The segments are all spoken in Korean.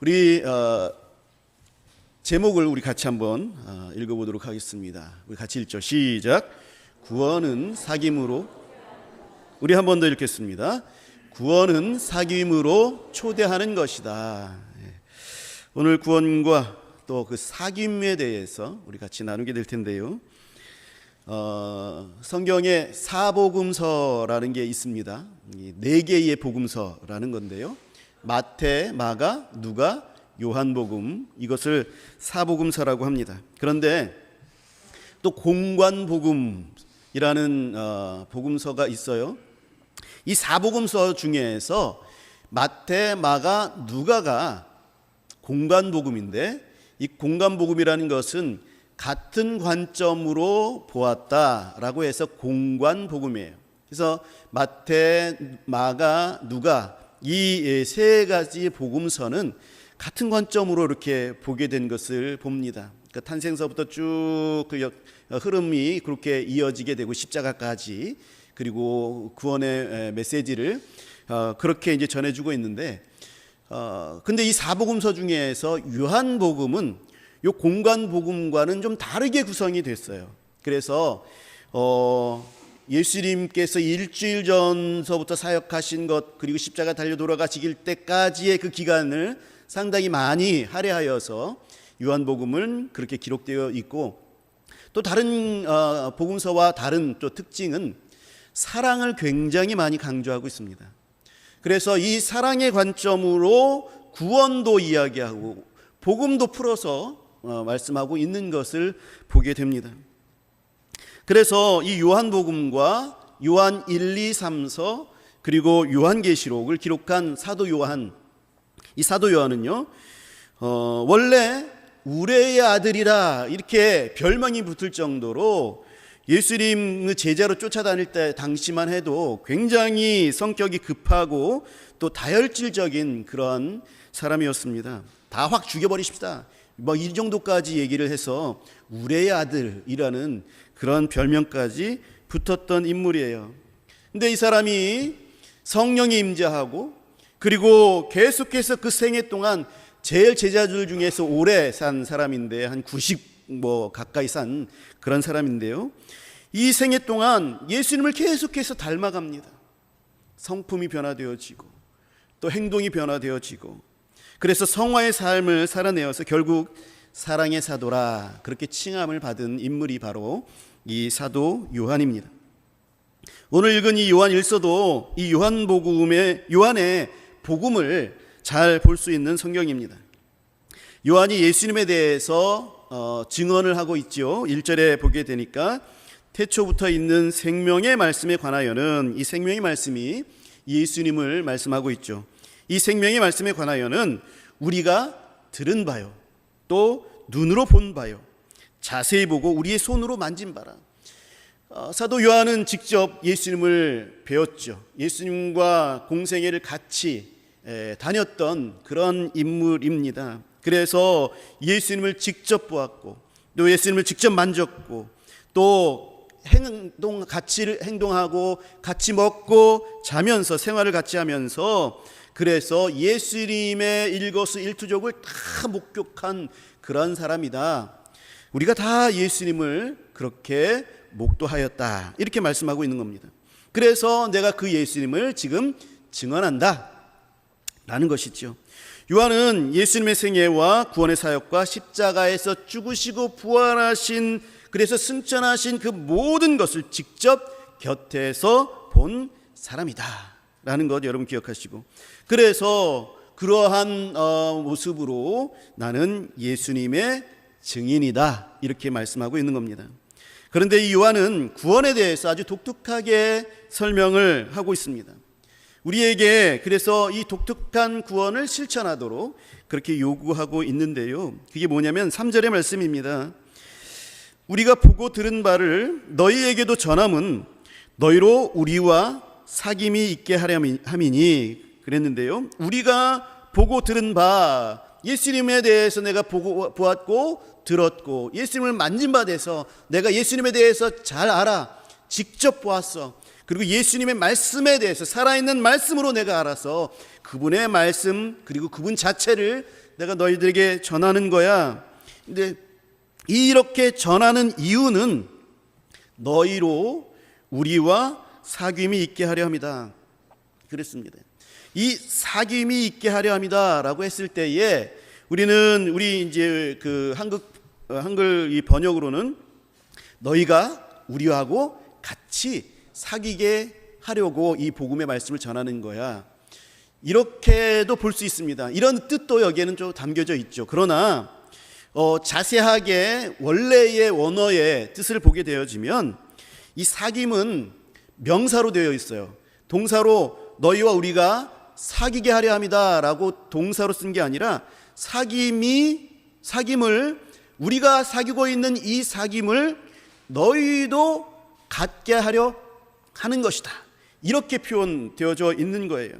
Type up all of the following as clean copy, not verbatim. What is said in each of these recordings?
우리 제목을 우리 같이 한번 읽어보도록 하겠습니다. 우리 같이 읽죠. 시작. 구원은 사귐으로. 우리 한 번 더 읽겠습니다. 구원은 사귐으로 초대하는 것이다. 오늘 구원과 또 그 사귐에 대해서 우리 같이 나누게 될 텐데요. 성경에 사복음서라는 게 있습니다. 4개의 복음서라는 건데요. 마태, 마가, 누가, 요한복음, 이것을 사복음서라고 합니다. 그런데 또 공관복음이라는 복음서가 있어요. 이 사복음서 중에서 마태, 마가, 누가가 공관복음인데, 이 공관복음이라는 것은 같은 관점으로 보았다라고 해서 공관복음이에요. 그래서 마태, 마가, 누가 이 세 가지 복음서는 같은 관점으로 이렇게 보게 된 것을 봅니다. 그러니까 탄생서부터 쭉 그 흐름이 그렇게 이어지게 되고 십자가까지, 그리고 구원의 메시지를 그렇게 이제 전해주고 있는데, 근데 이 사복음서 중에서 요한복음은 요 공관복음과는 좀 다르게 구성이 됐어요. 그래서 예수님께서 일주일 전서부터 사역하신 것, 그리고 십자가 달려 돌아가시길 때까지의 그 기간을 상당히 많이 할애하여서 요한복음은 그렇게 기록되어 있고, 또 다른 복음서와 다른 또 특징은 사랑을 굉장히 많이 강조하고 있습니다. 그래서 이 사랑의 관점으로 구원도 이야기하고 복음도 풀어서 말씀하고 있는 것을 보게 됩니다. 그래서 이 요한복음과 요한 1, 2, 3서 그리고 요한계시록을 기록한 사도 요한, 이 사도 요한은요, 원래 우레의 아들이라 이렇게 별명이 붙을 정도로 예수님 제자로 쫓아다닐 때 당시만 해도 굉장히 성격이 급하고 또 다혈질적인 그런 사람이었습니다. 다 확 죽여버리십시다, 뭐 이 정도까지 얘기를 해서 우레의 아들이라는 그런 별명까지 붙었던 인물이에요. 근데 이 사람이 성령이 임재하고, 그리고 계속해서 그 생애 동안 제일 제자들 중에서 오래 산 사람인데, 한 90 가까이 산 그런 사람인데요. 이 생애 동안 예수님을 계속해서 닮아갑니다. 성품이 변화되어지고 또 행동이 변화되어지고, 그래서 성화의 삶을 살아내어서 결국 사랑의 사도라 그렇게 칭함을 받은 인물이 바로 이 사도 요한입니다. 오늘 읽은 이 요한 1서도 이 요한의 복음을 잘 볼 수 있는 성경입니다. 요한이 예수님에 대해서 증언을 하고 있죠. 1절에 보게 되니까 태초부터 있는 생명의 말씀에 관하여는, 이 생명의 말씀이 예수님을 말씀하고 있죠. 이 생명의 말씀에 관하여는 우리가 들은 바요, 또 눈으로 본 바요, 자세히 보고 우리의 손으로 만진 바라. 사도 요한은 직접 예수님을 배웠죠. 예수님과 공생애를 같이 다녔던 그런 인물입니다. 그래서 예수님을 직접 보았고, 또 예수님을 직접 만졌고, 또 같이 행동하고 같이 먹고 자면서 생활을 같이 하면서, 그래서 예수님의 일거수일투족을 다 목격한 그런 사람이다. 우리가 다 예수님을 그렇게 목도하였다, 이렇게 말씀하고 있는 겁니다. 그래서 내가 그 예수님을 지금 증언한다 라는 것이죠. 요한은 예수님의 생애와 구원의 사역과 십자가에서 죽으시고 부활하신, 그래서 승천하신 그 모든 것을 직접 곁에서 본 사람이다 라는 것 여러분 기억하시고, 그래서 그러한 모습으로 나는 예수님의 증인이다 이렇게 말씀하고 있는 겁니다. 그런데 이 요한은 구원에 대해서 아주 독특하게 설명을 하고 있습니다. 우리에게 그래서 이 독특한 구원을 실천하도록 그렇게 요구하고 있는데요. 그게 뭐냐면 3절의 말씀입니다. 우리가 보고 들은 바를 너희에게도 전함은 너희로 우리와 사귐이 있게 함이니 그랬는데요. 우리가 보고 들은 바, 예수님에 대해서 내가 보았고 들었고, 예수님을 만진 바 돼서 내가 예수님에 대해서 잘 알아, 직접 보았어. 그리고 예수님의 말씀에 대해서 살아있는 말씀으로 내가 알아서 그분의 말씀 그리고 그분 자체를 내가 너희들에게 전하는 거야. 근데 이렇게 전하는 이유는 너희로 우리와 사귐이 있게 하려 합니다. 그랬습니다. 이 사귐이 있게 하려 합니다라고 했을 때에 우리 이제 그 한글 이 번역으로는 너희가 우리하고 같이 사귀게 하려고 이 복음의 말씀을 전하는 거야. 이렇게도 볼 수 있습니다. 이런 뜻도 여기에는 좀 담겨져 있죠. 그러나 자세하게 원래의 원어의 뜻을 보게 되어지면 이 사귐은 명사로 되어 있어요. 동사로 너희와 우리가 사귀게 하려 합니다라고 동사로 쓴 게 아니라 사귐을 우리가 사귀고 있는 이 사귐을 너희도 갖게 하려 하는 것이다. 이렇게 표현되어져 있는 거예요.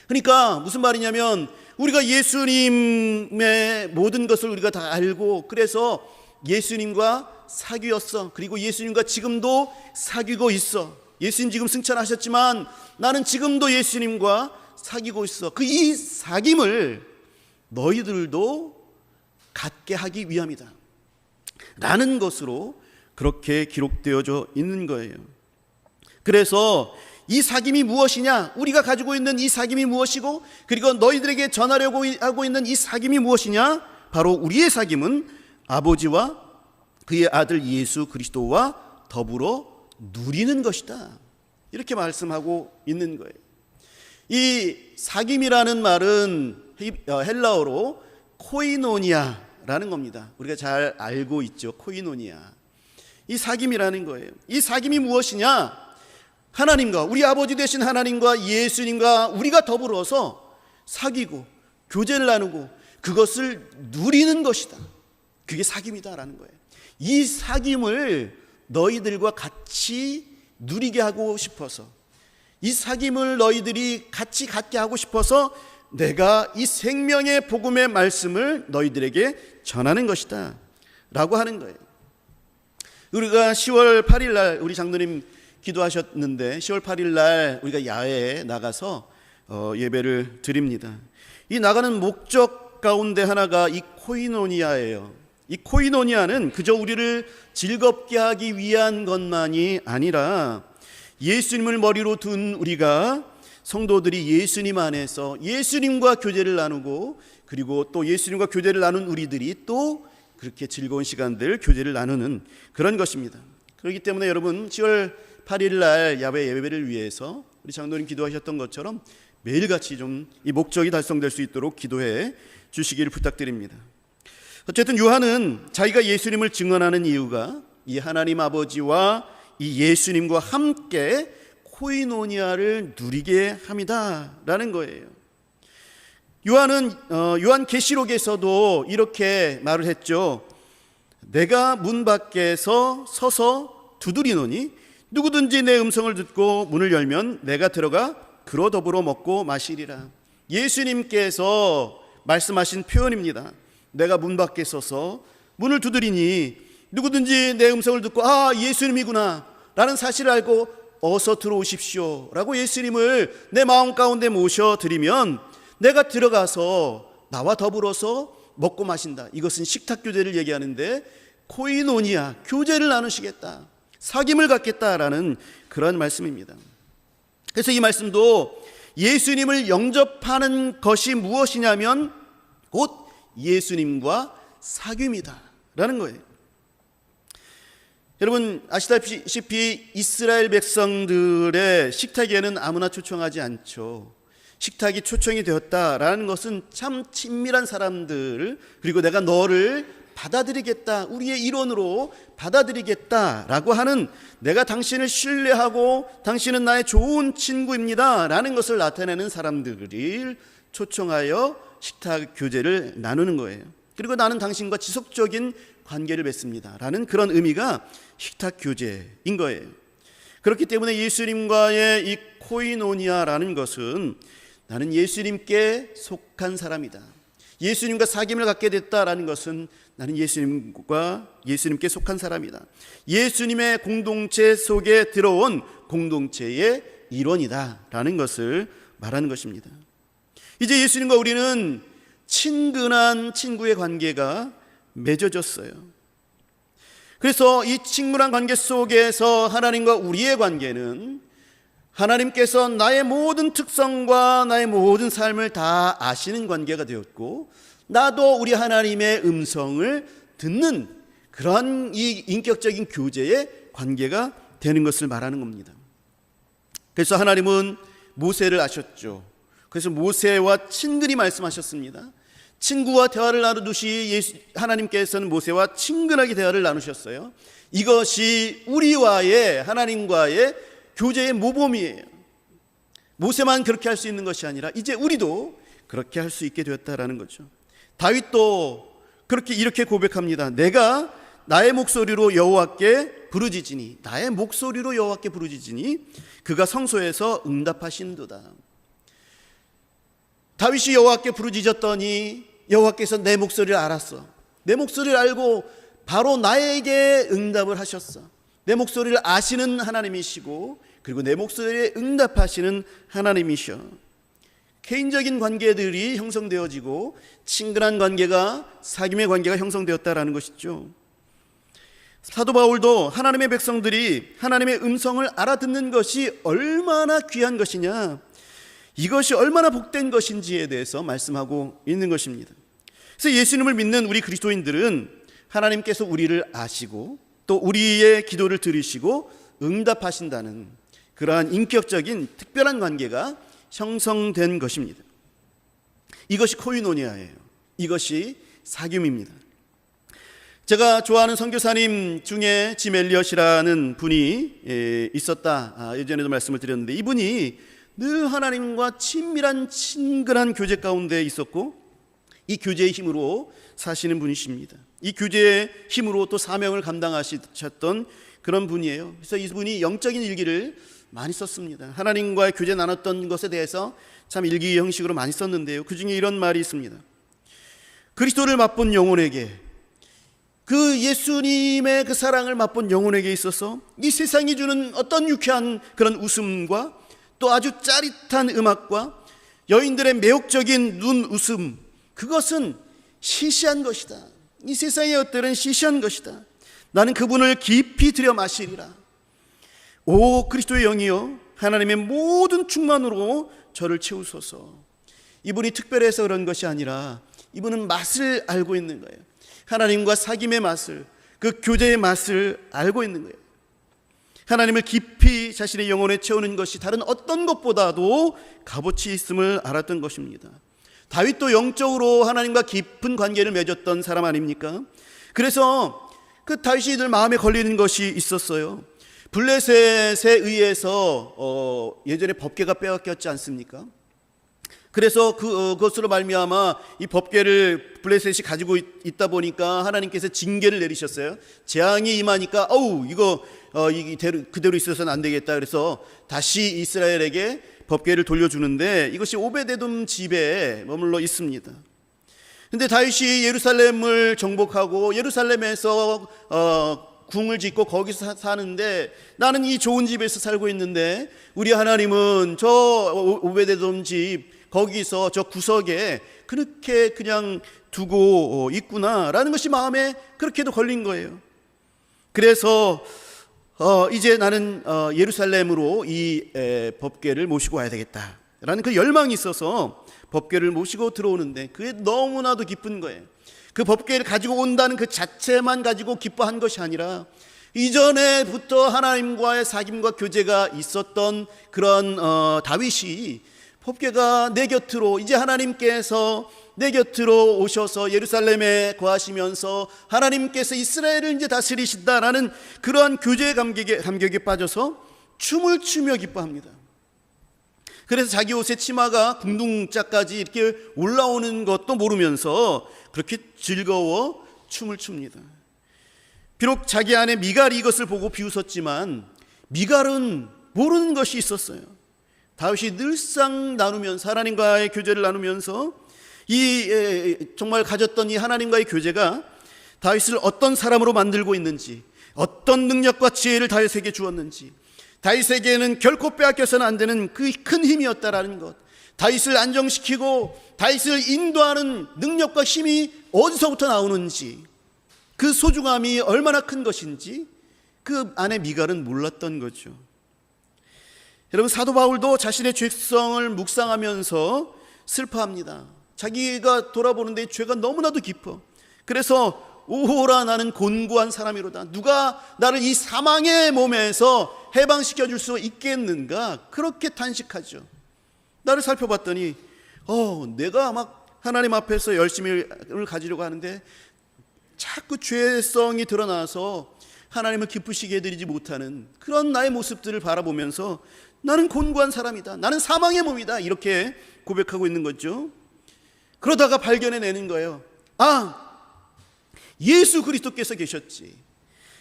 그러니까 무슨 말이냐면 우리가 예수님의 모든 것을 우리가 다 알고 그래서 예수님과 사귀었어. 그리고 예수님과 지금도 사귀고 있어. 예수님 지금 승천하셨지만 나는 지금도 예수님과 사귀고 있어. 그 이 사귐을 너희들도 갖게 하기 위함이다 라는 것으로 그렇게 기록되어져 있는 거예요. 그래서 이 사귐이 무엇이냐, 우리가 가지고 있는 이 사귐이 무엇이고 그리고 너희들에게 전하려고 하고 있는 이 사귐이 무엇이냐, 바로 우리의 사귐은 아버지와 그의 아들 예수 그리스도와 더불어 누리는 것이다. 이렇게 말씀하고 있는 거예요. 이 사귐이라는 말은 헬라어로 코이노니아라는 겁니다. 우리가 잘 알고 있죠. 코이노니아. 이 사귐이라는 거예요. 이 사귐이 무엇이냐? 하나님과 우리 아버지 되신 하나님과 예수님과 우리가 더불어서 사귀고 교제를 나누고 그것을 누리는 것이다. 그게 사귐이다라는 거예요. 이 사귐을 너희들과 같이 누리게 하고 싶어서, 이 사귐을 너희들이 같이 갖게 하고 싶어서 내가 이 생명의 복음의 말씀을 너희들에게 전하는 것이다 라고 하는 거예요. 우리가 10월 8일 날 우리 장로님 기도하셨는데 10월 8일 날 우리가 야외에 나가서 예배를 드립니다. 이 나가는 목적 가운데 하나가 이 코이노니아예요. 이 코이노니아는 그저 우리를 즐겁게 하기 위한 것만이 아니라 예수님을 머리로 둔 우리가 성도들이 예수님 안에서 예수님과 교제를 나누고 그리고 또 예수님과 교제를 나눈 우리들이 또 그렇게 즐거운 시간들 교제를 나누는 그런 것입니다. 그렇기 때문에 여러분 10월 8일 날 야외 예배를 위해서 우리 장로님 기도하셨던 것처럼 매일같이 좀 이 목적이 달성될 수 있도록 기도해 주시기를 부탁드립니다. 어쨌든 요한은 자기가 예수님을 증언하는 이유가 이 하나님 아버지와 이 예수님과 함께 코이노니아를 누리게 합니다라는 거예요. 요한은 요한계시록에서도 이렇게 말을 했죠. 내가 문 밖에서 서서 두드리노니 누구든지 내 음성을 듣고 문을 열면 내가 들어가 그로 더불어 먹고 마시리라. 예수님께서 말씀하신 표현입니다. 내가 문 밖에 서서 문을 두드리니 누구든지 내 음성을 듣고 아 예수님이구나 라는 사실을 알고 어서 들어오십시오 라고 예수님을 내 마음 가운데 모셔드리면 내가 들어가서 나와 더불어서 먹고 마신다. 이것은 식탁 교제를 얘기하는데 코이노니아, 교제를 나누시겠다, 사귐을 갖겠다라는 그런 말씀입니다. 그래서 이 말씀도 예수님을 영접하는 것이 무엇이냐면 곧 예수님과 사귐이다 라는 거예요. 여러분 아시다시피 이스라엘 백성들의 식탁에는 아무나 초청하지 않죠. 식탁이 초청이 되었다라는 것은 참 친밀한 사람들, 그리고 내가 너를 받아들이겠다, 우리의 일원으로 받아들이겠다라고 하는, 내가 당신을 신뢰하고 당신은 나의 좋은 친구입니다 라는 것을 나타내는 사람들을 초청하여 식탁 교제를 나누는 거예요. 그리고 나는 당신과 지속적인 관계를 맺습니다 라는 그런 의미가 식탁 교제인 거예요. 그렇기 때문에 예수님과의 이 코이노니아라는 것은 나는 예수님께 속한 사람이다, 예수님과 사귐을 갖게 됐다라는 것은 나는 예수님께 속한 사람이다. 예수님의 공동체 속에 들어온 공동체의 일원이다라는 것을 말하는 것입니다. 이제 예수님과 우리는 친근한 친구의 관계가 맺어졌어요. 그래서 이 친밀한 관계 속에서 하나님과 우리의 관계는 하나님께서 나의 모든 특성과 나의 모든 삶을 다 아시는 관계가 되었고, 나도 우리 하나님의 음성을 듣는 그런 이 인격적인 교제의 관계가 되는 것을 말하는 겁니다. 그래서 하나님은 모세를 아셨죠. 그래서 모세와 친근히 말씀하셨습니다. 친구와 대화를 나누듯이 하나님께서는 모세와 친근하게 대화를 나누셨어요. 이것이 우리와의 하나님과의 교제의 모범이에요. 모세만 그렇게 할 수 있는 것이 아니라 이제 우리도 그렇게 할 수 있게 되었다라는 거죠. 다윗도 이렇게 고백합니다. 내가 나의 목소리로 여호와께 부르짖으니, 나의 목소리로 여호와께 부르짖으니 그가 성소에서 응답하신도다. 다윗이 여호와께 부르짖었더니 여호와께서 내 목소리를 알았어. 내 목소리를 알고 바로 나에게 응답을 하셨어. 내 목소리를 아시는 하나님이시고, 그리고 내 목소리에 응답하시는 하나님이셔. 개인적인 관계들이 형성되어지고 친근한 관계가, 사귐의 관계가 형성되었다라는 것이죠. 사도 바울도 하나님의 백성들이 하나님의 음성을 알아듣는 것이 얼마나 귀한 것이냐, 이것이 얼마나 복된 것인지에 대해서 말씀하고 있는 것입니다. 그래서 예수님을 믿는 우리 그리스도인들은 하나님께서 우리를 아시고 또 우리의 기도를 들으시고 응답하신다는 그러한 인격적인 특별한 관계가 형성된 것입니다. 이것이 코이노니아예요. 이것이 사귐입니다. 제가 좋아하는 선교사님 중에 짐 엘리엇이라는 분이 있었다. 예전에도 말씀을 드렸는데, 이분이 늘 하나님과 친밀한 친근한 교제 가운데 있었고 이 교제의 힘으로 사시는 분이십니다. 이 교제의 힘으로 또 사명을 감당하셨던 그런 분이에요. 그래서 이분이 영적인 일기를 많이 썼습니다. 하나님과의 교제 나눴던 것에 대해서 참 일기 형식으로 많이 썼는데요, 그 중에 이런 말이 있습니다. 그리스도를 맛본 영혼에게, 그 예수님의 그 사랑을 맛본 영혼에게 있어서 이 세상이 주는 어떤 유쾌한 그런 웃음과 또 아주 짜릿한 음악과 여인들의 매혹적인 눈웃음, 그것은 시시한 것이다. 이 세상의 것들은 시시한 것이다. 나는 그분을 깊이 들여 마시리라. 오 그리스도의 영이여, 하나님의 모든 충만으로 저를 채우소서. 이분이 특별해서 그런 것이 아니라 이분은 맛을 알고 있는 거예요. 하나님과 사귐의 맛을, 그 교제의 맛을 알고 있는 거예요. 하나님을 깊이 자신의 영혼에 채우는 것이 다른 어떤 것보다도 값어치 있음을 알았던 것입니다. 다윗도 영적으로 하나님과 깊은 관계를 맺었던 사람 아닙니까? 그래서 그 다윗이 늘 마음에 걸리는 것이 있었어요. 블레셋에 의해서 예전에 법궤가 빼앗겼지 않습니까? 그래서 그것으로 말미암아 이 법궤를 블레셋이 가지고 있다 보니까 하나님께서 징계를 내리셨어요. 재앙이 임하니까 이거 그대로 있어서는 안 되겠다. 그래서 다시 이스라엘에게 법궤를 돌려주는데 이것이 오베데돔 집에 머물러 있습니다. 근데 다윗이 예루살렘을 정복하고 예루살렘에서 궁을 짓고 거기서 사는데, 나는 이 좋은 집에서 살고 있는데 우리 하나님은 저 오베데돔 집 거기서 저 구석에 그렇게 그냥 두고 있구나라는 것이 마음에 그렇게도 걸린 거예요. 그래서 이제 나는 예루살렘으로 이 법궤를 모시고 와야 되겠다라는 그 열망이 있어서 법궤를 모시고 들어오는데 그게 너무나도 기쁜 거예요. 그 법궤를 가지고 온다는 그 자체만 가지고 기뻐한 것이 아니라 이전에부터 하나님과의 사귐과 교제가 있었던 그런 다윗이 법궤가 내 곁으로, 이제 하나님께서 내 곁으로 오셔서 예루살렘에 거하시면서 하나님께서 이스라엘을 이제 다스리신다라는 그러한 교제의 감격에 빠져서 춤을 추며 기뻐합니다. 그래서 자기 옷의 치마가 궁둥짝까지 이렇게 올라오는 것도 모르면서 그렇게 즐거워 춤을 춥니다. 비록 자기 아내 미갈이 이것을 보고 비웃었지만 미갈은 모르는 것이 있었어요. 다윗이 늘상 나누면서, 하나님과의 교제를 나누면서 정말 가졌던 이 하나님과의 교제가 다윗을 어떤 사람으로 만들고 있는지, 어떤 능력과 지혜를 다윗에게 주었는지, 다윗에게는 결코 빼앗겨서는 안 되는 그 큰 힘이었다라는 것, 다윗을 안정시키고 다윗을 인도하는 능력과 힘이 어디서부터 나오는지, 그 소중함이 얼마나 큰 것인지 그 아내 미갈은 몰랐던 거죠. 여러분, 사도 바울도 자신의 죄성을 묵상하면서 슬퍼합니다. 자기가 돌아보는데 죄가 너무나도 깊어. 그래서 오호라 나는 곤고한 사람이로다. 누가 나를 이 사망의 몸에서 해방시켜 줄 수 있겠는가? 그렇게 탄식하죠. 나를 살펴봤더니 내가 막 하나님 앞에서 열심을 가지려고 하는데 자꾸 죄성이 드러나서 하나님을 기쁘시게 해드리지 못하는 그런 나의 모습들을 바라보면서 나는 곤고한 사람이다, 나는 사망의 몸이다, 이렇게 고백하고 있는 거죠. 그러다가 발견해내는 거예요. 예수 그리스도께서 계셨지.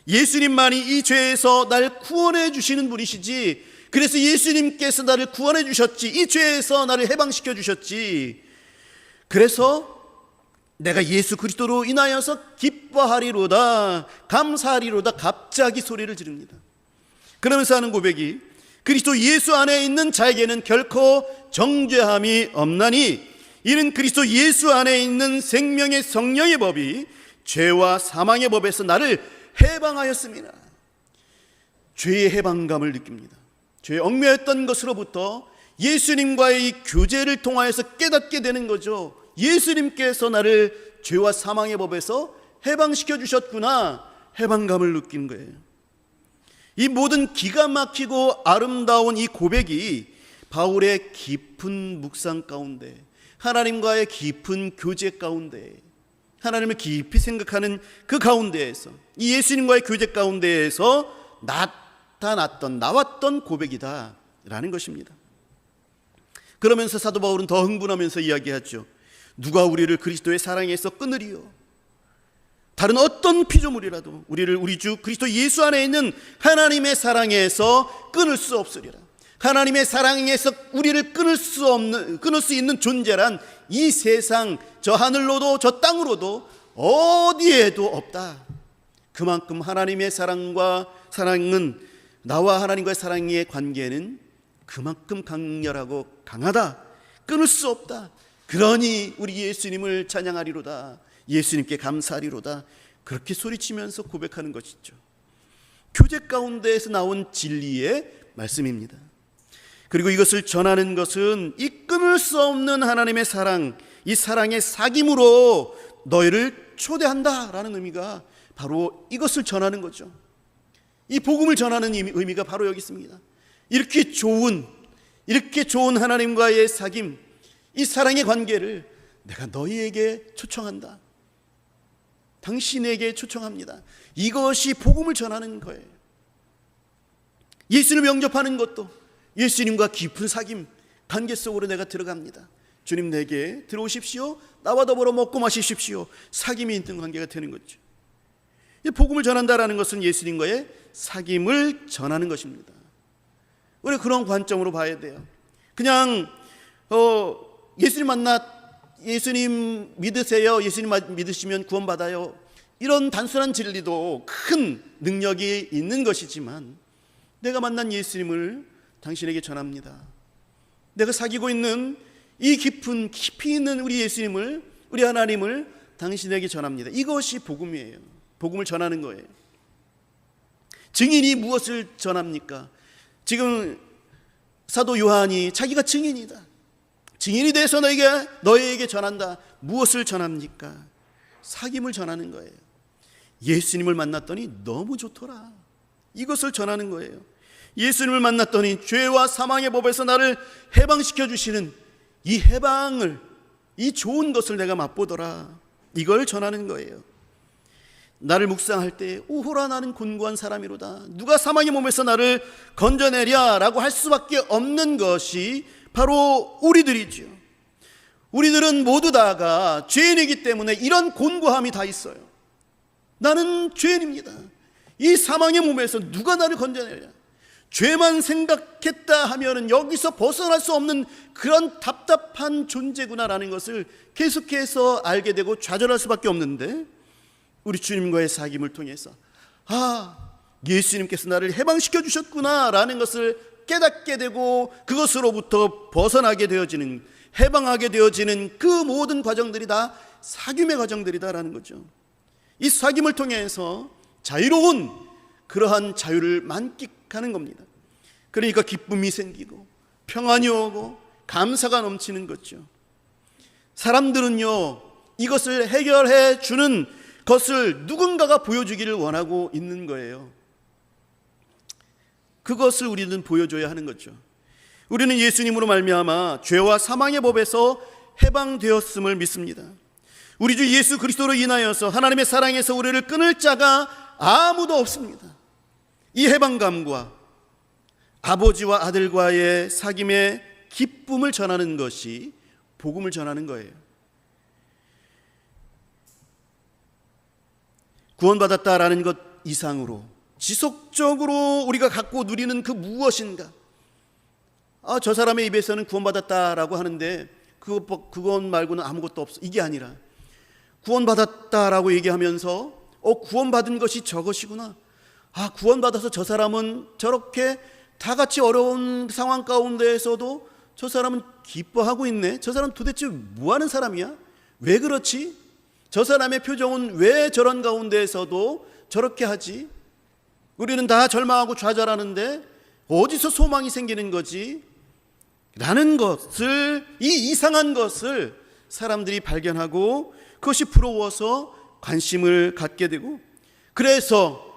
예수님만이 이 죄에서 날 구원해 주시는 분이시지. 그래서 예수님께서 나를 구원해 주셨지. 이 죄에서 나를 해방시켜 주셨지. 그래서 내가 예수 그리스도로 인하여서 기뻐하리로다, 감사하리로다, 갑자기 소리를 지릅니다. 그러면서 하는 고백이, 그리스도 예수 안에 있는 자에게는 결코 정죄함이 없나니 이는 그리스도 예수 안에 있는 생명의 성령의 법이 죄와 사망의 법에서 나를 해방하였습니다. 죄의 해방감을 느낍니다. 죄에 얽매였던 것으로부터 예수님과의 이 교제를 통하여서 깨닫게 되는 거죠. 예수님께서 나를 죄와 사망의 법에서 해방시켜 주셨구나, 해방감을 느낀 거예요. 이 모든 기가 막히고 아름다운 이 고백이 바울의 깊은 묵상 가운데, 하나님과의 깊은 교제 가운데, 하나님을 깊이 생각하는 그 가운데에서, 이 예수님과의 교제 가운데에서 나왔던 고백이다 라는 것입니다. 그러면서 사도 바울은 더 흥분하면서 이야기하죠. 누가 우리를 그리스도의 사랑에서 끊으리요? 다른 어떤 피조물이라도 우리를 우리 주 그리스도 예수 안에 있는 하나님의 사랑에서 끊을 수 없으리라. 하나님의 사랑에서 우리를 끊을 수 있는 존재란 이 세상 저 하늘로도 저 땅으로도 어디에도 없다. 그만큼 하나님의 사랑은, 나와 하나님과의 사랑의 관계는 그만큼 강렬하고 강하다. 끊을 수 없다. 그러니 우리 예수님을 찬양하리로다, 예수님께 감사하리로다, 그렇게 소리치면서 고백하는 것이죠. 교제 가운데에서 나온 진리의 말씀입니다. 그리고 이것을 전하는 것은 이 끊을 수 없는 하나님의 사랑, 이 사랑의 사귐으로 너희를 초대한다라는 의미가 바로 이것을 전하는 거죠. 이 복음을 전하는 의미가 바로 여기 있습니다. 이렇게 좋은 하나님과의 사귐, 이 사랑의 관계를 내가 너희에게 초청한다, 당신에게 초청합니다. 이것이 복음을 전하는 거예요. 예수님을 영접하는 것도 예수님과 깊은 사귐, 관계 속으로 내가 들어갑니다. 주님 내게 들어오십시오, 나와 더불어 먹고 마시십시오. 사귐이 있는 관계가 되는 거죠. 복음을 전한다라는 것은 예수님과의 사귐을 전하는 것입니다. 우리 그런 관점으로 봐야 돼요. 그냥 예수님 믿으세요, 예수님 믿으시면 구원받아요, 이런 단순한 진리도 큰 능력이 있는 것이지만, 내가 만난 예수님을 당신에게 전합니다. 내가 사귀고 있는 이 깊이 있는 우리 예수님을, 우리 하나님을 당신에게 전합니다. 이것이 복음이에요. 복음을 전하는 거예요. 증인이 무엇을 전합니까? 지금 사도 요한이 자기가 증인이다, 증인이 돼서 너희에게 전한다. 무엇을 전합니까? 사귐을 전하는 거예요. 예수님을 만났더니 너무 좋더라, 이것을 전하는 거예요. 예수님을 만났더니 죄와 사망의 법에서 나를 해방시켜 주시는 이 해방을, 이 좋은 것을 내가 맛보더라, 이걸 전하는 거예요. 나를 묵상할 때 오호라 나는 곤고한 사람이로다, 누가 사망의 몸에서 나를 건져내랴 라고 할 수밖에 없는 것이 바로 우리들이죠. 우리들은 모두 다가 죄인이기 때문에 이런 곤고함이 다 있어요. 나는 죄인입니다. 이 사망의 몸에서 누가 나를 건져내랴, 죄만 생각했다 하면은 여기서 벗어날 수 없는 그런 답답한 존재구나라는 것을 계속해서 알게 되고 좌절할 수밖에 없는데, 우리 주님과의 사귐을 통해서 예수님께서 나를 해방시켜 주셨구나라는 것을 깨닫게 되고, 그것으로부터 벗어나게 되어지는, 해방하게 되어지는 그 모든 과정들이 다 사귐의 과정들이다라는 거죠. 이 사귐을 통해서 자유로운 그러한 자유를 만끽하는 겁니다. 그러니까 기쁨이 생기고 평안이 오고 감사가 넘치는 거죠. 사람들은요, 이것을 해결해 주는 것을 누군가가 보여주기를 원하고 있는 거예요. 그것을 우리는 보여줘야 하는 거죠. 우리는 예수님으로 말미암아 죄와 사망의 법에서 해방되었음을 믿습니다. 우리 주 예수 그리스도로 인하여서 하나님의 사랑에서 우리를 끊을 자가 아무도 없습니다. 이 해방감과 아버지와 아들과의 사귐의 기쁨을 전하는 것이 복음을 전하는 거예요. 구원받았다라는 것 이상으로 지속적으로 우리가 갖고 누리는 그 무엇인가, 저 사람의 입에서는 구원받았다라고 하는데 그것 말고는 아무것도 없어, 이게 아니라 구원받았다라고 얘기하면서 구원받은 것이 저것이구나, 구원받아서 저 사람은 저렇게 다 같이 어려운 상황 가운데에서도 저 사람은 기뻐하고 있네, 저 사람 도대체 뭐하는 사람이야, 왜 그렇지, 저 사람의 표정은 왜 저런 가운데에서도 저렇게 하지, 우리는 다 절망하고 좌절하는데 어디서 소망이 생기는 거지 라는 것을, 이 이상한 것을 사람들이 발견하고 그것이 부러워서 관심을 갖게 되고, 그래서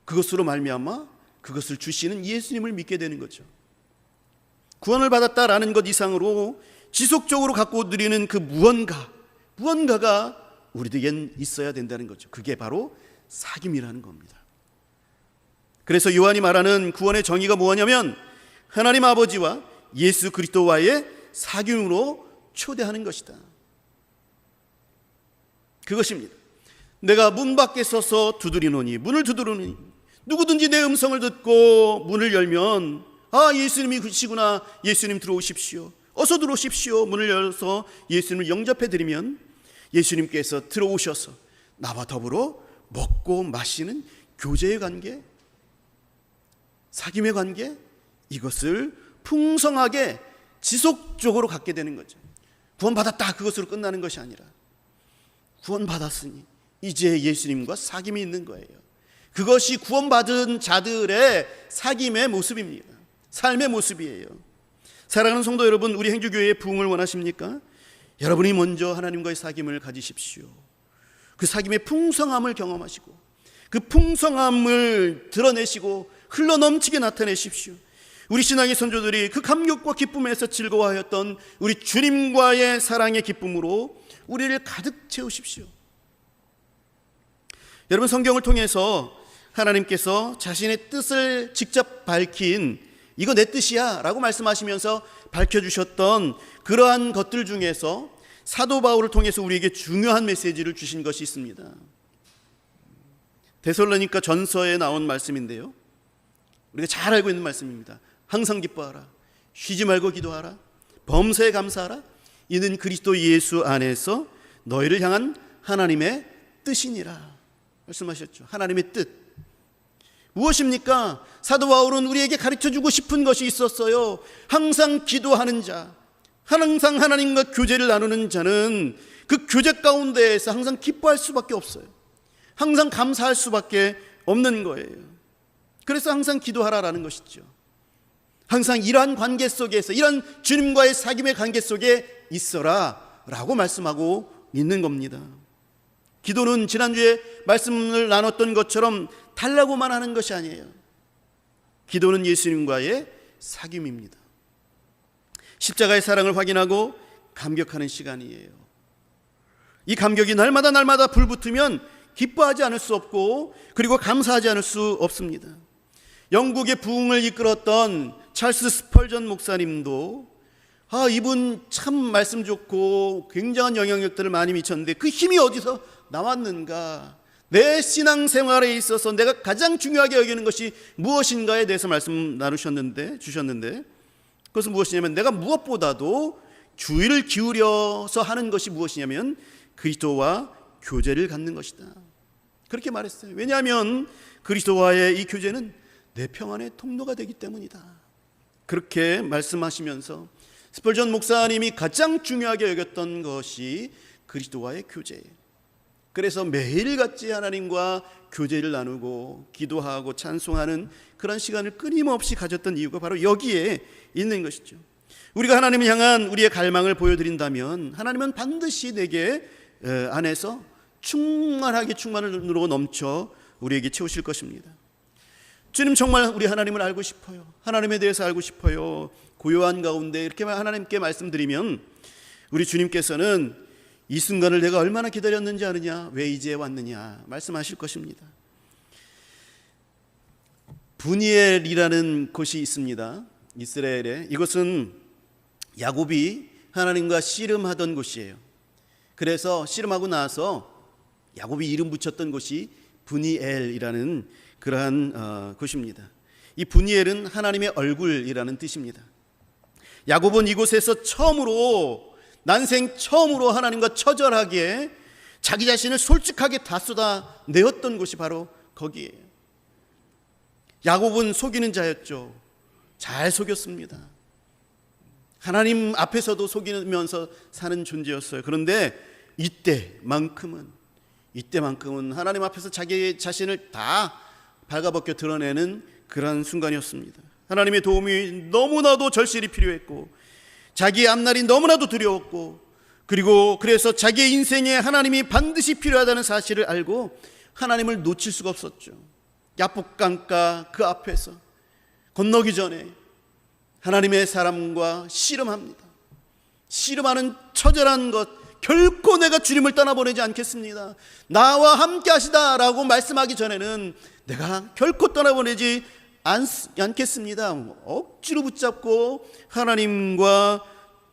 그것으로 말미암아 그것을 주시는 예수님을 믿게 되는 거죠. 구원을 받았다라는 것 이상으로 지속적으로 갖고 누리는 그 무언가가 우리에겐 있어야 된다는 거죠. 그게 바로 사귐이라는 겁니다. 그래서 요한이 말하는 구원의 정의가 뭐냐면 하나님 아버지와 예수 그리스도와의 사귐으로 초대하는 것이다. 그것입니다. 내가 문 밖에 서서 두드리노니, 문을 두드리노니 누구든지 내 음성을 듣고 문을 열면 예수님이 그시구나, 예수님 들어오십시오, 어서 들어오십시오, 문을 열어서 예수님을 영접해 드리면 예수님께서 들어오셔서 나와 더불어 먹고 마시는 교제의 관계, 사귐의 관계, 이것을 풍성하게 지속적으로 갖게 되는 거죠. 구원받았다 그것으로 끝나는 것이 아니라 구원받았으니 이제 예수님과 사귐이 있는 거예요. 그것이 구원받은 자들의 사귐의 모습입니다. 삶의 모습이에요. 사랑하는 성도 여러분, 우리 행주교회의 부흥을 원하십니까? 여러분이 먼저 하나님과의 사귐을 가지십시오. 그 사귐의 풍성함을 경험하시고 그 풍성함을 드러내시고 흘러넘치게 나타내십시오. 우리 신앙의 선조들이 그 감격과 기쁨에서 즐거워하였던 우리 주님과의 사랑의 기쁨으로 우리를 가득 채우십시오. 여러분, 성경을 통해서 하나님께서 자신의 뜻을 직접 밝힌, 이거 내 뜻이야 라고 말씀하시면서 밝혀주셨던 그러한 것들 중에서 사도 바울을 통해서 우리에게 중요한 메시지를 주신 것이 있습니다. 데살로니가 전서에 나온 말씀인데요, 우리가 잘 알고 있는 말씀입니다. 항상 기뻐하라, 쉬지 말고 기도하라, 범사에 감사하라, 이는 그리스도 예수 안에서 너희를 향한 하나님의 뜻이니라 말씀하셨죠. 하나님의 뜻 무엇입니까? 사도 바울은 우리에게 가르쳐주고 싶은 것이 있었어요. 항상 기도하는 자, 항상 하나님과 교제를 나누는 자는 그 교제 가운데에서 항상 기뻐할 수밖에 없어요. 항상 감사할 수밖에 없는 거예요. 그래서 항상 기도하라라는 것이죠. 항상 이러한 관계 속에서, 이런 주님과의 사귐의 관계 속에 있어라 라고 말씀하고 있는 겁니다. 기도는 지난주에 말씀을 나눴던 것처럼 달라고만 하는 것이 아니에요. 기도는 예수님과의 사귐입니다. 십자가의 사랑을 확인하고 감격하는 시간이에요. 이 감격이 날마다 불붙으면 기뻐하지 않을 수 없고, 그리고 감사하지 않을 수 없습니다. 영국의 부흥을 이끌었던 찰스 스펄전 목사님도 이분 참 말씀 좋고 굉장한 영향력들을 많이 미쳤는데 그 힘이 어디서 나왔는가? 내 신앙생활에 있어서 내가 가장 중요하게 여기는 것이 무엇인가에 대해서 말씀 주셨는데 그것은 무엇이냐면 내가 무엇보다도 주의를 기울여서 하는 것이 무엇이냐면 그리스도와 교제를 갖는 것이다. 그렇게 말했어요. 왜냐하면 그리스도와의 이 교제는 내 평안의 통로가 되기 때문이다. 그렇게 말씀하시면서 스펄전 목사님이 가장 중요하게 여겼던 것이 그리스도와의 교제예요. 그래서 매일같이 하나님과 교제를 나누고 기도하고 찬송하는 그런 시간을 끊임없이 가졌던 이유가 바로 여기에 있는 것이죠. 우리가 하나님을 향한 우리의 갈망을 보여드린다면 하나님은 반드시 내게 안에서 충만으로 넘쳐 우리에게 채우실 것입니다. 주님, 정말 우리 하나님을 알고 싶어요. 하나님에 대해서 알고 싶어요. 고요한 가운데 이렇게 하나님께 말씀드리면 우리 주님께서는 이 순간을 내가 얼마나 기다렸는지 아느냐, 왜 이제 왔느냐 말씀하실 것입니다. 브니엘이라는 곳이 있습니다. 이스라엘에. 이것은 야곱이 하나님과 씨름하던 곳이에요. 그래서 씨름하고 나서 야곱이 이름 붙였던 곳이 브니엘이라는 그러한 곳입니다. 이 브니엘은 하나님의 얼굴이라는 뜻입니다. 야곱은 이곳에서 난생 처음으로 하나님과 처절하게 자기 자신을 솔직하게 다 쏟아내었던 곳이 바로 거기에요. 야곱은 속이는 자였죠. 잘 속였습니다. 하나님 앞에서도 속이면서 사는 존재였어요. 그런데 이때만큼은 하나님 앞에서 자기 자신을 다 발가벗겨 드러내는 그런 순간이었습니다. 하나님의 도움이 너무나도 절실히 필요했고 자기의 앞날이 너무나도 두려웠고 그래서 자기의 인생에 하나님이 반드시 필요하다는 사실을 알고 하나님을 놓칠 수가 없었죠. 야복강가 그 앞에서 건너기 전에 하나님의 사람과 씨름합니다. 씨름하는 처절한 것, 결코 내가 주님을 떠나보내지 않겠습니다. 나와 함께 하시다라고 말씀하기 전에는 내가 결코 떠나보내지 않겠습니다. 억지로 붙잡고 하나님과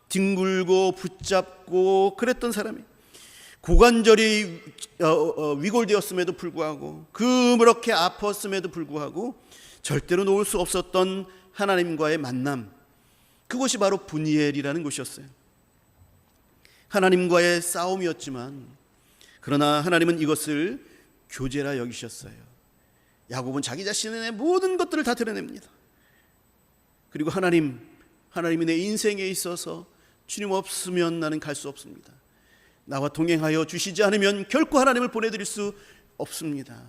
뒹굴고 붙잡고 그랬던 사람이 고관절이 위골되었음에도 불구하고 그렇게 아팠음에도 불구하고 절대로 놓을 수 없었던 하나님과의 만남, 그곳이 바로 브니엘이라는 곳이었어요. 하나님과의 싸움이었지만 그러나 하나님은 이것을 교제라 여기셨어요. 야곱은 자기 자신의 모든 것들을 다 드러냅니다. 그리고 하나님이 내 인생에 있어서 주님 없으면 나는 갈 수 없습니다. 나와 동행하여 주시지 않으면 결코 하나님을 보내드릴 수 없습니다.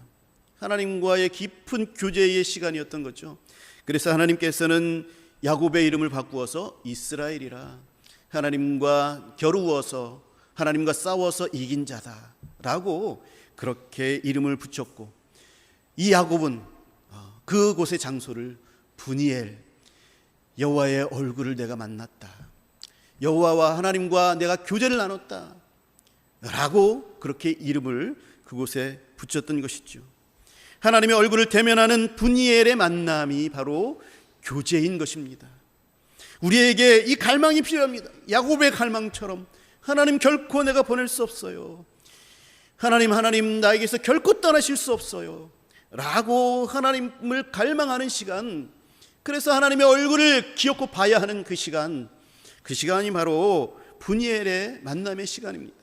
하나님과의 깊은 교제의 시간이었던 거죠. 그래서 하나님께서는 야곱의 이름을 바꾸어서 이스라엘이라, 하나님과 겨루어서 하나님과 싸워서 이긴 자다라고 그렇게 이름을 붙였고, 이 야곱은 그곳의 장소를 브니엘, 여호와의 얼굴을 내가 만났다, 여호와와 하나님과 내가 교제를 나눴다 라고 그렇게 이름을 그곳에 붙였던 것이죠. 하나님의 얼굴을 대면하는 브니엘의 만남이 바로 교제인 것입니다. 우리에게 이 갈망이 필요합니다. 야곱의 갈망처럼 하나님 결코 내가 보낼 수 없어요, 하나님 나에게서 결코 떠나실 수 없어요 라고 하나님을 갈망하는 시간, 그래서 하나님의 얼굴을 기어코 봐야 하는 그 시간이 바로 브니엘의 만남의 시간입니다.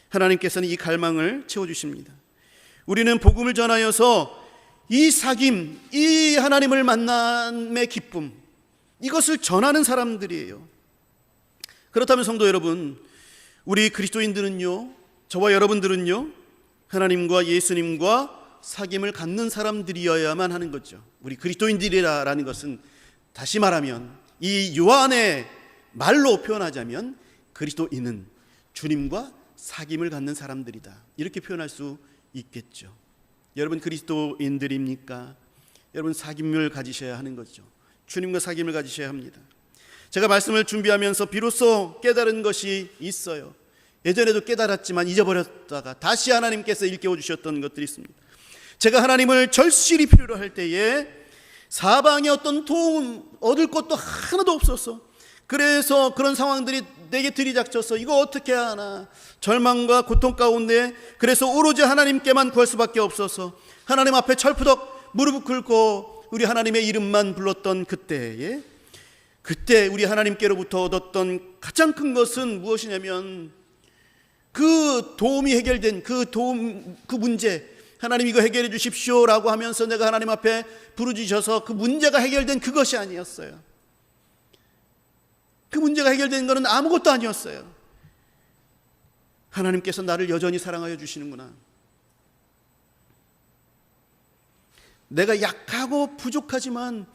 하나님께서는 이 갈망을 채워주십니다. 우리는 복음을 전하여서 이 사귐, 이 하나님을 만남의 기쁨, 이것을 전하는 사람들이에요. 그렇다면 성도 여러분, 우리 그리스도인들은요, 저와 여러분들은요, 하나님과 예수님과 사귐을 갖는 사람들이어야만 하는 거죠. 우리 그리스도인들이라는 것은 다시 말하면 이 요한의 말로 표현하자면 그리스도인은 주님과 사귐을 갖는 사람들이다, 이렇게 표현할 수 있겠죠. 여러분 그리스도인들입니까? 여러분 사귐을 가지셔야 하는 거죠. 주님과 사귐을 가지셔야 합니다. 제가 말씀을 준비하면서 비로소 깨달은 것이 있어요. 예전에도 깨달았지만 잊어버렸다가 다시 하나님께서 일깨워 주셨던 것들이 있습니다. 제가 하나님을 절실히 필요로 할 때에 사방에 어떤 도움 얻을 것도 하나도 없어서 그래서 그런 상황들이 내게 들이닥쳐서 이거 어떻게 하나, 절망과 고통 가운데, 그래서 오로지 하나님께만 구할 수밖에 없어서 하나님 앞에 철푸덕 무릎을 꿇고 우리 하나님의 이름만 불렀던 그때 우리 하나님께로부터 얻었던 가장 큰 것은 무엇이냐면, 그 도움이 해결된 그 문제, 하나님 이거 해결해 주십시오라고 하면서 내가 하나님 앞에 부르짖어서 그 문제가 해결된 그것이 아니었어요. 그 문제가 해결된 것은 아무것도 아니었어요. 하나님께서 나를 여전히 사랑하여 주시는구나. 내가 약하고 부족하지만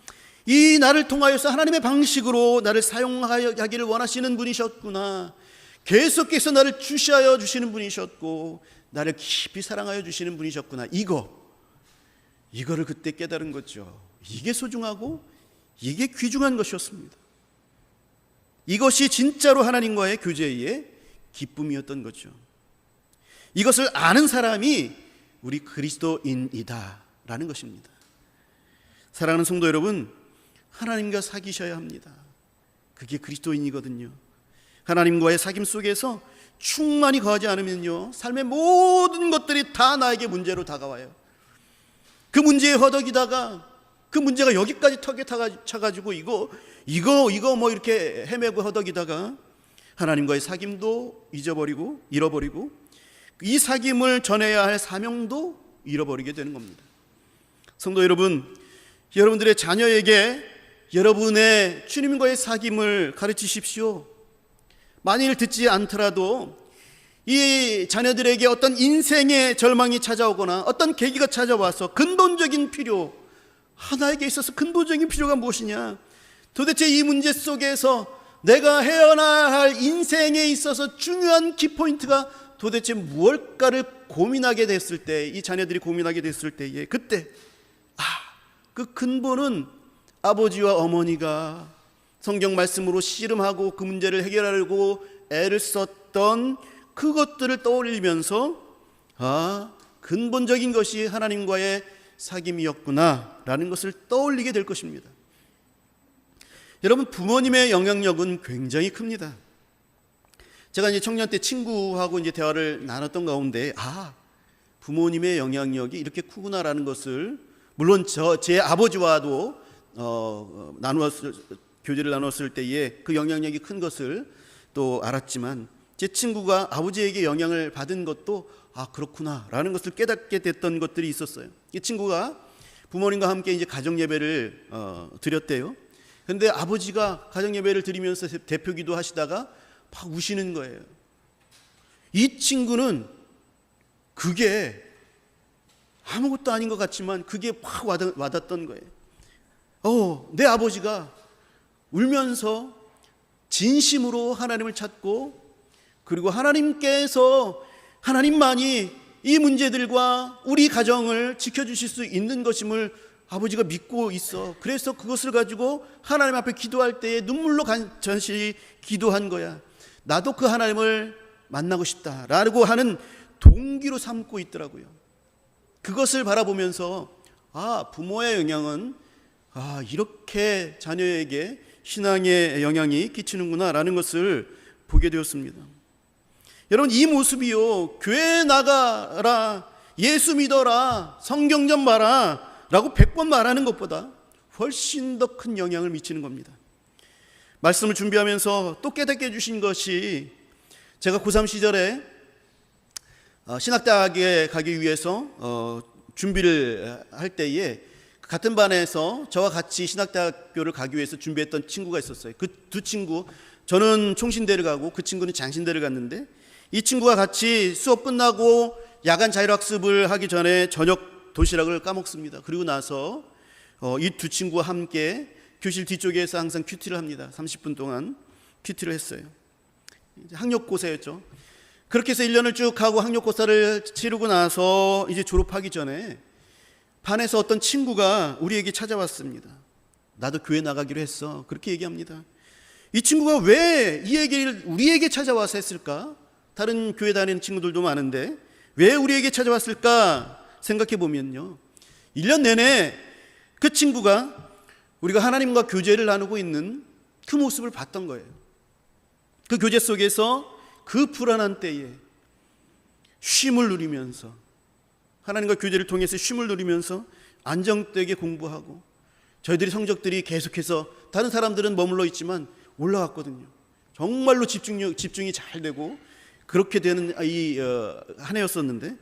이 나를 통하여서 하나님의 방식으로 나를 사용하기를 원하시는 분이셨구나. 계속해서 나를 주시하여 주시는 분이셨고 나를 깊이 사랑하여 주시는 분이셨구나. 이거를 그때 깨달은 거죠. 이게 소중하고 이게 귀중한 것이었습니다. 이것이 진짜로 하나님과의 교제의 기쁨이었던 거죠. 이것을 아는 사람이 우리 그리스도인이다 라는 것입니다. 사랑하는 성도 여러분, 하나님과 사귀셔야 합니다. 그게 그리스도인이거든요. 하나님과의 사귐 속에서 충만히 거하지 않으면요, 삶의 모든 것들이 다 나에게 문제로 다가와요. 그 문제에 허덕이다가 그 문제가 여기까지 턱에 차가지고 이거 뭐 이렇게 헤매고 허덕이다가 하나님과의 사귐도 잃어버리고 이 사귐을 전해야 할 사명도 잃어버리게 되는 겁니다. 성도 여러분, 여러분들의 자녀에게 여러분의 주님과의 사귐을 가르치십시오. 만일 듣지 않더라도 이 자녀들에게 어떤 인생의 절망이 찾아오거나 어떤 계기가 찾아와서 근본적인 필요, 하나에게 있어서 근본적인 필요가 무엇이냐, 도대체 이 문제 속에서 내가 헤어나야 할 인생에 있어서 중요한 키포인트가 도대체 무엇일까를 고민하게 됐을 때, 이 자녀들이 고민하게 됐을 때에 그때 그 근본은 아버지와 어머니가 성경 말씀으로 씨름하고 그 문제를 해결하려고 애를 썼던 그것들을 떠올리면서 근본적인 것이 하나님과의 사귐이었구나 라는 것을 떠올리게 될 것입니다. 여러분, 부모님의 영향력은 굉장히 큽니다. 제가 이제 청년 때 친구하고 이제 대화를 나눴던 가운데 부모님의 영향력이 이렇게 크구나라는 것을, 물론 제 아버지와도 교제를 나눴을 때에 그 영향력이 큰 것을 또 알았지만, 제 친구가 아버지에게 영향을 받은 것도 그렇구나 라는 것을 깨닫게 됐던 것들이 있었어요. 이 친구가 부모님과 함께 이제 가정 예배를 드렸대요. 그런데 아버지가 가정 예배를 드리면서 대표기도 하시다가 막 우시는 거예요. 이 친구는 그게 아무것도 아닌 것 같지만 그게 막 와닿던 거예요. 내 아버지가 울면서 진심으로 하나님을 찾고, 그리고 하나님만이 이 문제들과 우리 가정을 지켜주실 수 있는 것임을 아버지가 믿고 있어. 그래서 그것을 가지고 하나님 앞에 기도할 때에 눈물로 간절히 기도한 거야. 나도 그 하나님을 만나고 싶다라고 하는 동기로 삼고 있더라고요. 그것을 바라보면서 부모의 영향은 이렇게 자녀에게 신앙의 영향이 끼치는구나 라는 것을 보게 되었습니다. 여러분, 이 모습이요, 교회 나가라, 예수 믿어라, 성경 좀 봐라 라고 100번 말하는 것보다 훨씬 더 큰 영향을 미치는 겁니다. 말씀을 준비하면서 또 깨닫게 해주신 것이, 제가 고3 시절에 신학대학에 가기 위해서 준비를 할 때에 같은 반에서 저와 같이 신학대학교를 가기 위해서 준비했던 친구가 있었어요. 그 두 친구, 저는 총신대를 가고 그 친구는 장신대를 갔는데, 이 친구가 같이 수업 끝나고 야간 자율학습을 하기 전에 저녁 도시락을 까먹습니다. 그리고 나서 이 두 친구와 함께 교실 뒤쪽에서 항상 큐티를 합니다. 30분 동안 큐티를 했어요. 학력고사였죠. 그렇게 해서 1년을 쭉 하고 학력고사를 치르고 나서 이제 졸업하기 전에 반에서 어떤 친구가 우리에게 찾아왔습니다. 나도 교회 나가기로 했어. 그렇게 얘기합니다. 이 친구가 왜 이 얘기를 우리에게 찾아와서 했을까? 다른 교회 다니는 친구들도 많은데 왜 우리에게 찾아왔을까 생각해 보면요, 1년 내내 그 친구가 우리가 하나님과 교제를 나누고 있는 그 모습을 봤던 거예요. 그 교제 속에서 그 불안한 때에 쉼을 누리면서, 하나님과 교제를 통해서 쉼을 누리면서 안정되게 공부하고, 저희들이 성적들이 계속해서 다른 사람들은 머물러 있지만 올라갔거든요. 정말로 집중이 잘 되고 그렇게 되는 한 해였었는데,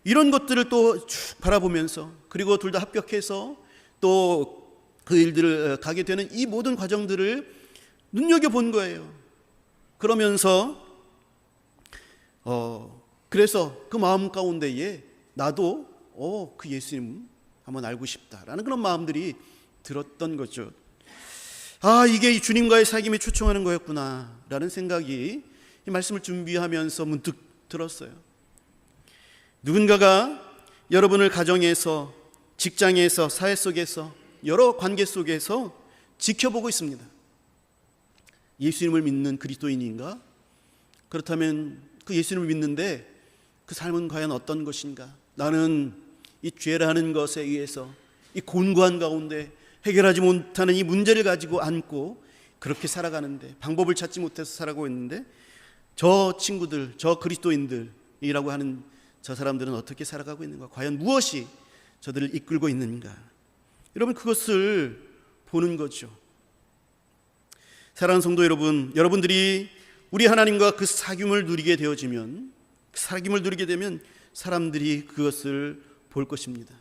이런 것들을 또 쭉 바라보면서, 그리고 둘 다 합격해서 또 그 일들을 가게 되는 이 모든 과정들을 눈여겨본 거예요. 그러면서 그래서 그 마음 가운데에 나도 그 예수님 한번 알고 싶다라는 그런 마음들이 들었던 거죠. 이게 이 주님과의 사귐에 초청하는 거였구나 라는 생각이 이 말씀을 준비하면서 문득 들었어요. 누군가가 여러분을 가정에서, 직장에서, 사회 속에서, 여러 관계 속에서 지켜보고 있습니다. 예수님을 믿는 그리스도인인가? 그렇다면 그 예수님을 믿는데 그 삶은 과연 어떤 것인가? 나는 이 죄라는 것에 의해서 이 곤고한 가운데 해결하지 못하는 이 문제를 가지고 안고 그렇게 살아가는데, 방법을 찾지 못해서 살아가고 있는데, 저 친구들, 저 그리스도인들이라고 하는 저 사람들은 어떻게 살아가고 있는가? 과연 무엇이 저들을 이끌고 있는가? 여러분, 그것을 보는 거죠. 사랑하는 성도 여러분, 여러분들이 우리 하나님과 그 사귐을 누리게 되어지면, 그 사귐을 누리게 되면 사람들이 그것을 볼 것입니다.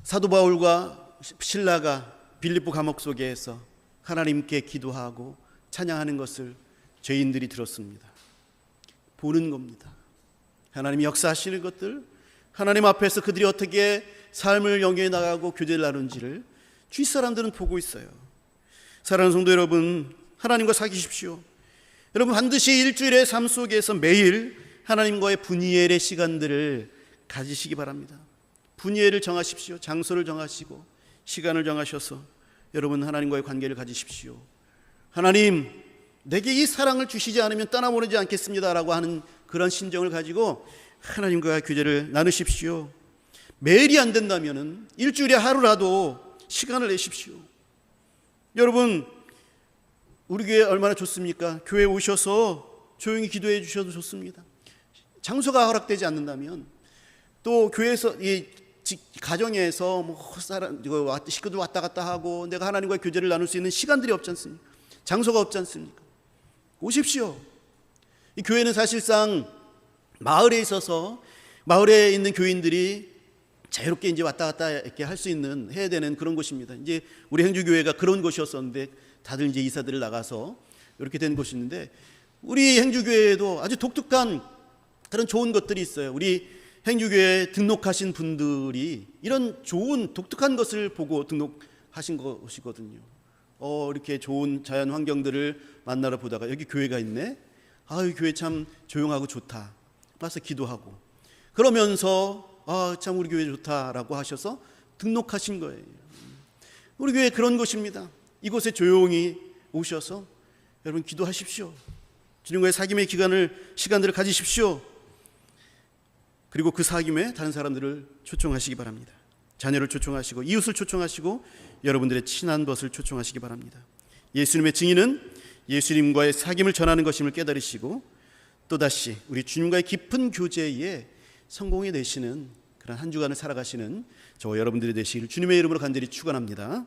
사도 바울과 실라가 빌립보 감옥 속에서 하나님께 기도하고 찬양하는 것을 죄인들이 들었습니다. 보는 겁니다. 하나님이 역사하시는 것들, 하나님 앞에서 그들이 어떻게 삶을 영위해 나가고 교제를 나눈지를 주위 사람들은 보고 있어요. 사랑하는 성도 여러분, 하나님과 사귀십시오. 여러분, 반드시 일주일의 삶 속에서 매일 하나님과의 분이엘의 시간들을 가지시기 바랍니다. 분이엘을 정하십시오. 장소를 정하시고 시간을 정하셔서 여러분 하나님과의 관계를 가지십시오. 하나님, 내게 이 사랑을 주시지 않으면 떠나보내지 않겠습니다 라고 하는 그런 심정을 가지고 하나님과 교제를 나누십시오. 매일이 안 된다면 일주일에 하루라도 시간을 내십시오. 여러분, 우리 교회 얼마나 좋습니까? 교회에 오셔서 조용히 기도해 주셔도 좋습니다. 장소가 허락되지 않는다면, 또 교회에서, 이 가정에서 식구들 왔다 갔다 하고 내가 하나님과 교제를 나눌 수 있는 시간들이 없지 않습니까? 장소가 없지 않습니까? 오십시오. 이 교회는 사실상 마을에 있어서 마을에 있는 교인들이 자유롭게 이제 왔다 갔다 이렇게 할 수 있는, 해야 되는 그런 곳입니다. 이제 우리 행주교회가 그런 곳이었었는데 다들 이제 이사들을 나가서 이렇게 된 곳이 있는데, 우리 행주교회에도 아주 독특한 그런 좋은 것들이 있어요. 우리 행주교회에 등록하신 분들이 이런 좋은 독특한 것을 보고 등록하신 것이거든요. 이렇게 좋은 자연 환경들을 만나러 보다가 여기 교회가 있네. 이 교회 참 조용하고 좋다. 와서 기도하고 그러면서 참 우리 교회 좋다라고 하셔서 등록하신 거예요. 우리 교회 그런 곳입니다. 이곳에 조용히 오셔서 여러분 기도하십시오. 주님과의 사귐의 시간들을 가지십시오. 그리고 그 사귐에 다른 사람들을 초청하시기 바랍니다. 자녀를 초청하시고 이웃을 초청하시고 여러분들의 친한 것을 초청하시기 바랍니다. 예수님의 증인은 예수님과의 사귐을 전하는 것임을 깨달으시고 또다시 우리 주님과의 깊은 교제에 성공해 내시는 그런 한 주간을 살아가시는 저와 여러분들이 되시기를 주님의 이름으로 간절히 축원합니다.